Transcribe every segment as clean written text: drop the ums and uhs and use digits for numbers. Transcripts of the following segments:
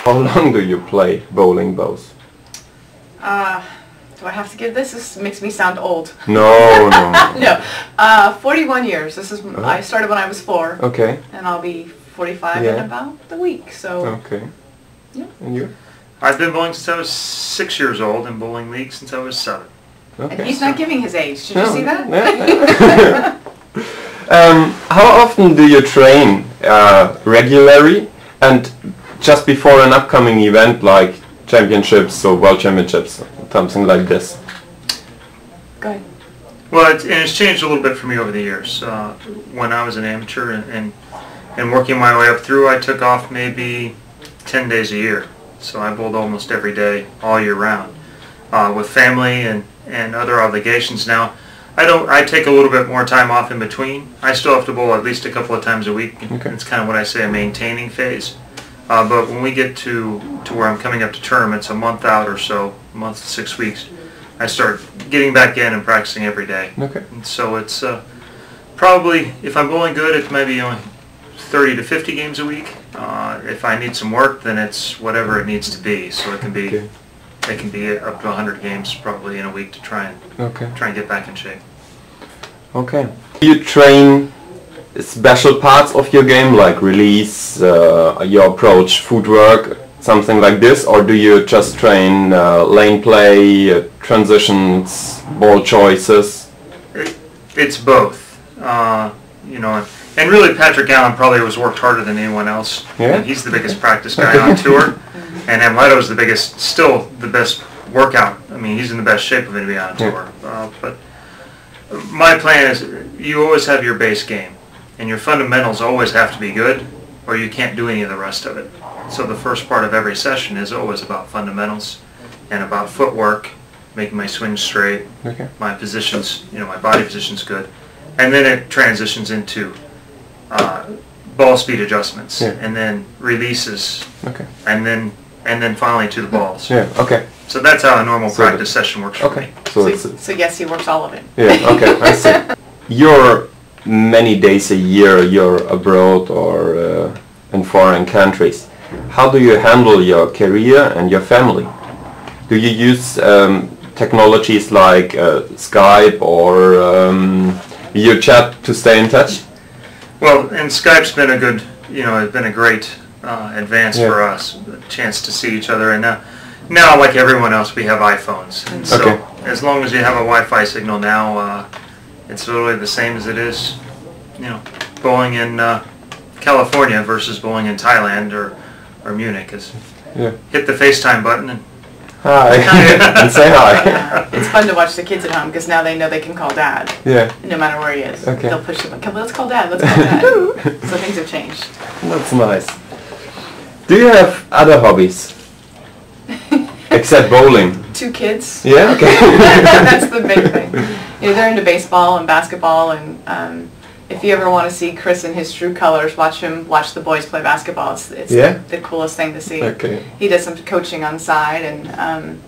How long do you play bowling both? Do I have to give this? This makes me sound old. No, no. No. 41 years. This is. I started when I was 4. Okay. And I'll be 45 in about a week. So. Okay. Yeah. And you? I've been bowling since I was 6 years old and bowling league since I was 7. Okay. And he's not giving his age. Did you see that? Yeah. How often do you train regularly and just before an upcoming event like championships or world championships, something like this? Go ahead. Well, it's changed a little bit for me over the years. When I was an amateur and working my way up through, I took off maybe 10 days a year. So I bowled almost every day, all year round. With family and other obligations now, I take a little bit more time off in between. I still have to bowl at least a couple of times a week. Okay. It's kind of what I say a maintaining phase. But when we get to where I'm coming up to tournaments, a month out or so, a month to 6 weeks, I start getting back in and practicing every day. Okay. And so it's probably, if I'm bowling good, it's maybe only 30 to 50 games a week. If I need some work, then it's whatever it needs to be. So it can be, it can be up to 100 games probably in a week to try and get back in shape. Okay. Do you train special parts of your game, like release, your approach, footwork, something like this, or do you just train lane play, transitions, ball choices? It's both. You know, and really Patrick Allen probably has worked harder than anyone else. Yeah? He's the biggest practice guy on tour, and Amleto's the biggest, still the best workout. I mean, he's in the best shape of anybody on tour. But my plan is you always have your base game, and your fundamentals always have to be good, or you can't do any of the rest of it. So the first part of every session is always about fundamentals and about footwork, making my swing straight, my positions, you know, my body position's good, and then it transitions into ball speed adjustments, and then releases, and then finally to the balls. So that's how a normal practice session works for me. So yes, he works all of it. Yeah. Okay. I see. You're many days a year. You're abroad or in foreign countries. How do you handle your career and your family? Do you use technologies like Skype or video chat to stay in touch? Well, and Skype's been a good, you know, it's been a great advance for us, a chance to see each other. And now, like everyone else, we have iPhones. And so as long as you have a Wi-Fi signal now, it's literally the same as it is, you know, bowling in California versus bowling in Thailand or Munich. Hit the FaceTime button and hi, and say hi. It's fun to watch the kids at home because now they know they can call Dad. No matter where he is. They'll push them. Let's call Dad. Let's call Dad. So things have changed. That's nice. Do you have other hobbies except bowling? 2 kids. Yeah. Okay. That's the big thing. You know, they're into baseball and basketball, and if you ever want to see Chris in his true colors, watch the boys play basketball. It's the coolest thing to see. He does some coaching on the side, and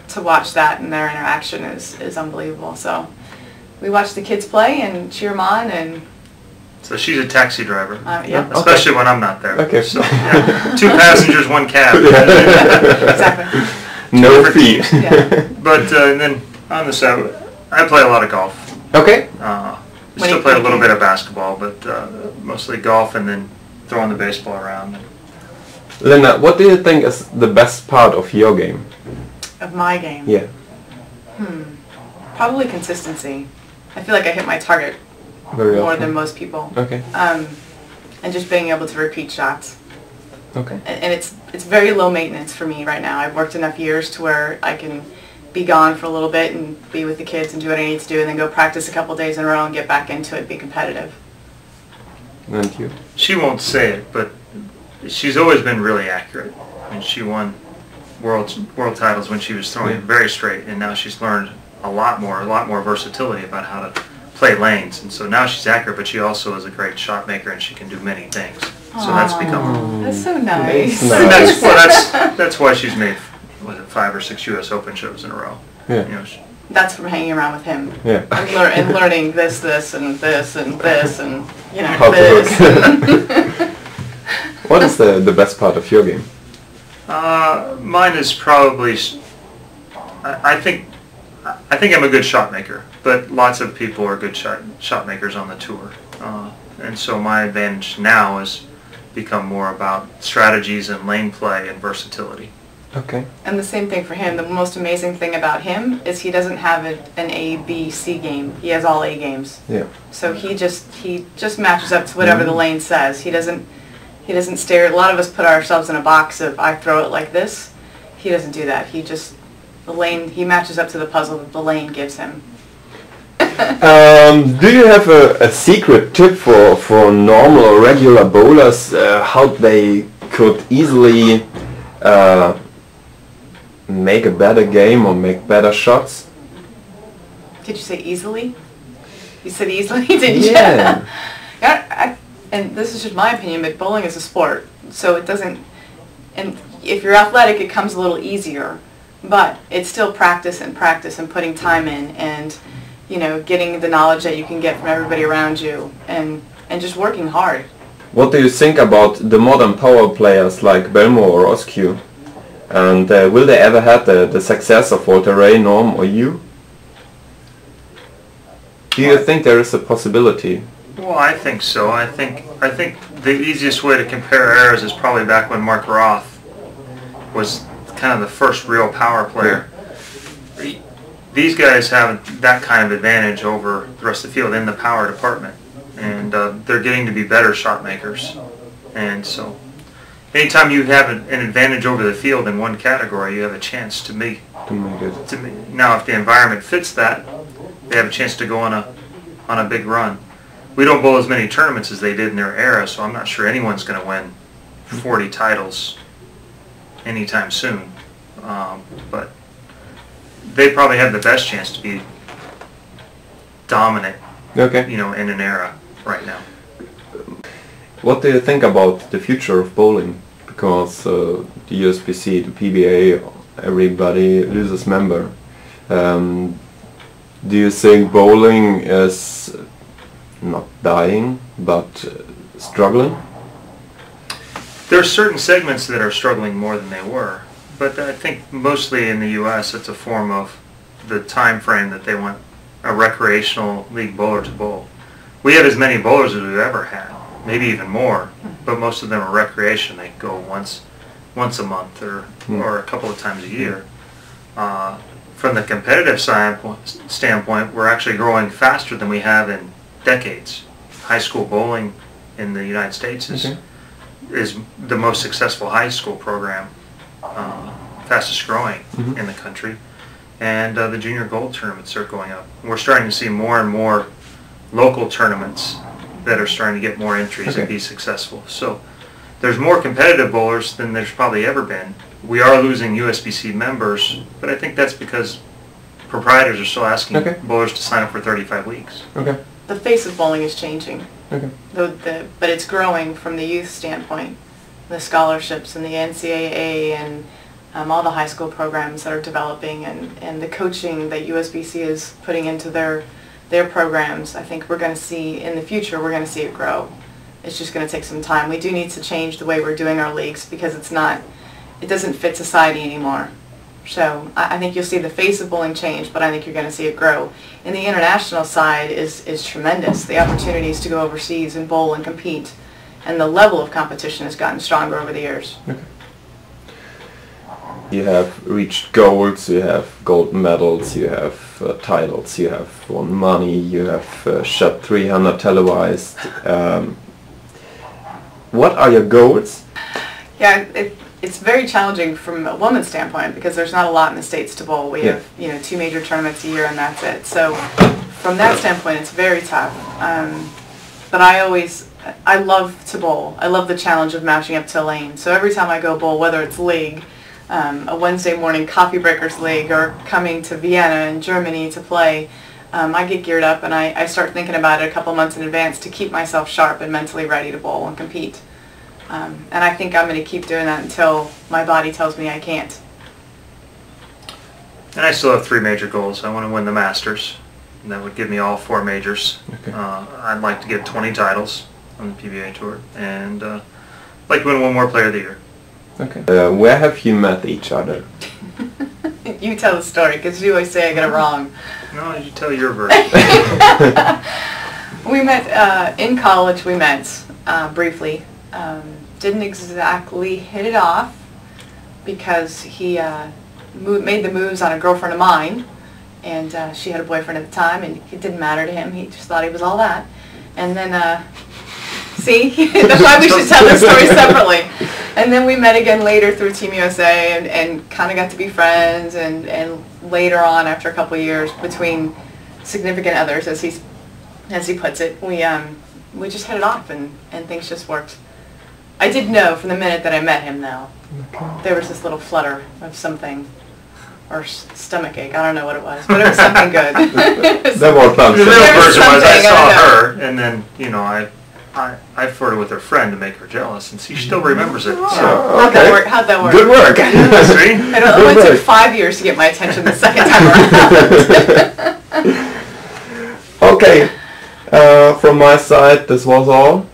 to watch that and their interaction is unbelievable. So we watch the kids play and cheer them on. And so she's a taxi driver, especially when I'm not there. So 2 passengers, 1 cab. Exactly. No fee. But and then on the side, I play a lot of golf. I still play a little bit of basketball, but mostly golf, and then throwing the baseball around. Lynda, what do you think is the best part of your game? Of my game? Yeah. Probably consistency. I feel like I hit my target more than most people. And just being able to repeat shots. And it's very low maintenance for me right now. I've worked enough years to where I can be gone for a little bit and be with the kids and do what I need to do, and then go practice a couple days in a row and get back into it, be competitive. Thank you. She won't say it, but she's always been really accurate. I mean, she won world titles when she was throwing very straight, and now she's learned a lot more versatility about how to play lanes, and so now she's accurate, but she also is a great shot maker, and she can do many things. So that's become. That's so nice. That's why she's made 5 or 6 U.S. Open shows in a row. You know, that's from hanging around with him. And learning this, and this, and this, and you know, how this. What is the best part of your game? Mine is probably, I think I'm a good shot maker, but lots of people are good shot makers on the tour. And so my advantage now has become more about strategies and lane play and versatility. Okay. And the same thing for him. The most amazing thing about him is he doesn't have an A, B, C game. He has all A games. Yeah. So he just matches up to whatever the lane says. He doesn't stare. A lot of us put ourselves in a box of I throw it like this. He doesn't do that. He matches up to the puzzle that the lane gives him. Do you have a secret tip for normal or regular bowlers how they could easily make a better game or make better shots? Did you say easily? You said easily, didn't you? Yeah. And this is just my opinion, but bowling is a sport, so it doesn't. And if you're athletic, it comes a little easier, but it's still practice and putting time in, and getting the knowledge that you can get from everybody around you, and just working hard. What do you think about the modern power players like Belmo or Oscu? And will they ever have the success of Walter Ray, Norm, or you? Do you think there is a possibility? Well, I think so. I think the easiest way to compare eras is probably back when Mark Roth was kind of the first real power player. Yeah. These guys have that kind of advantage over the rest of the field in the power department, and they're getting to be better shot makers. And so, anytime you have an advantage over the field in one category, you have a chance to make it. Now, if the environment fits that, they have a chance to go on a big run. We don't bowl as many tournaments as they did in their era, so I'm not sure anyone's going to win 40 titles anytime soon. But they probably have the best chance to be dominant, in an era right now. What do you think about the future of bowling? Because the USBC, the PBA, everybody loses member. Do you think bowling is not dying, but struggling? There are certain segments that are struggling more than they were, but I think mostly in the U.S. it's a form of the time frame that they want a recreational league bowler to bowl. We have as many bowlers as we've ever had, maybe even more, but most of them are recreation. They go once a month or a couple of times a year. From the competitive standpoint, we're actually growing faster than we have in decades. High school bowling in the United States is the most successful high school program, fastest growing in the country, and the junior gold tournaments are going up. We're starting to see more and more local tournaments that are starting to get more entries and be successful. So there's more competitive bowlers than there's probably ever been. We are losing USBC members, but I think that's because proprietors are still asking bowlers to sign up for 35 weeks. The face of bowling is changing, but it's growing from the youth standpoint. The scholarships and the NCAA and all the high school programs that are developing, and the coaching that USBC is putting into their programs, I think we're going to see in the future, we're going to see it grow. It's just going to take some time. We do need to change the way we're doing our leagues because it doesn't fit society anymore. So I think you'll see the face of bowling change, but I think you're going to see it grow. And the international side is tremendous. The opportunities to go overseas and bowl and compete, and the level of competition has gotten stronger over the years. You have reached goals, you have gold medals, you have titles, you have won money, you have shot 300 televised. What are your goals? Yeah, it's very challenging from a woman's standpoint because there's not a lot in the States to bowl. We have 2 major tournaments a year and that's it. So from that standpoint, it's very tough. But I love to bowl. I love the challenge of matching up to a lane. So every time I go bowl, whether it's league, a Wednesday morning coffee breakers league, or coming to Vienna in Germany to play, I get geared up and I start thinking about it a couple months in advance to keep myself sharp and mentally ready to bowl and compete. And I think I'm going to keep doing that until my body tells me I can't. And I still have 3 major goals. I want to win the Masters, and that would give me all 4 majors. I'd like to get 20 titles on the PBA Tour, and I'd like to win 1 more Player of the Year. Okay. Where have you met each other? You tell the story, because you always say I get it wrong. No, you tell your version. We met in college. We met briefly. Didn't exactly hit it off because he made the moves on a girlfriend of mine, and she had a boyfriend at the time, and it didn't matter to him. He just thought he was all that. And then, see, that's why we should tell the story separately. And then we met again later through Team USA, and kind of got to be friends. And later on, after a couple of years, between significant others, as he puts it, we just hit it off, and things just worked. I did know from the minute that I met him, though. Okay. There was this little flutter of something, or stomach ache. I don't know what it was, but it was something good. The real version was I saw her, and then I flirted with her friend to make her jealous, and she still remembers it. So. How'd that work? Good work. See? It only took 5 years to get my attention the second time around. Okay. From my side, this was all.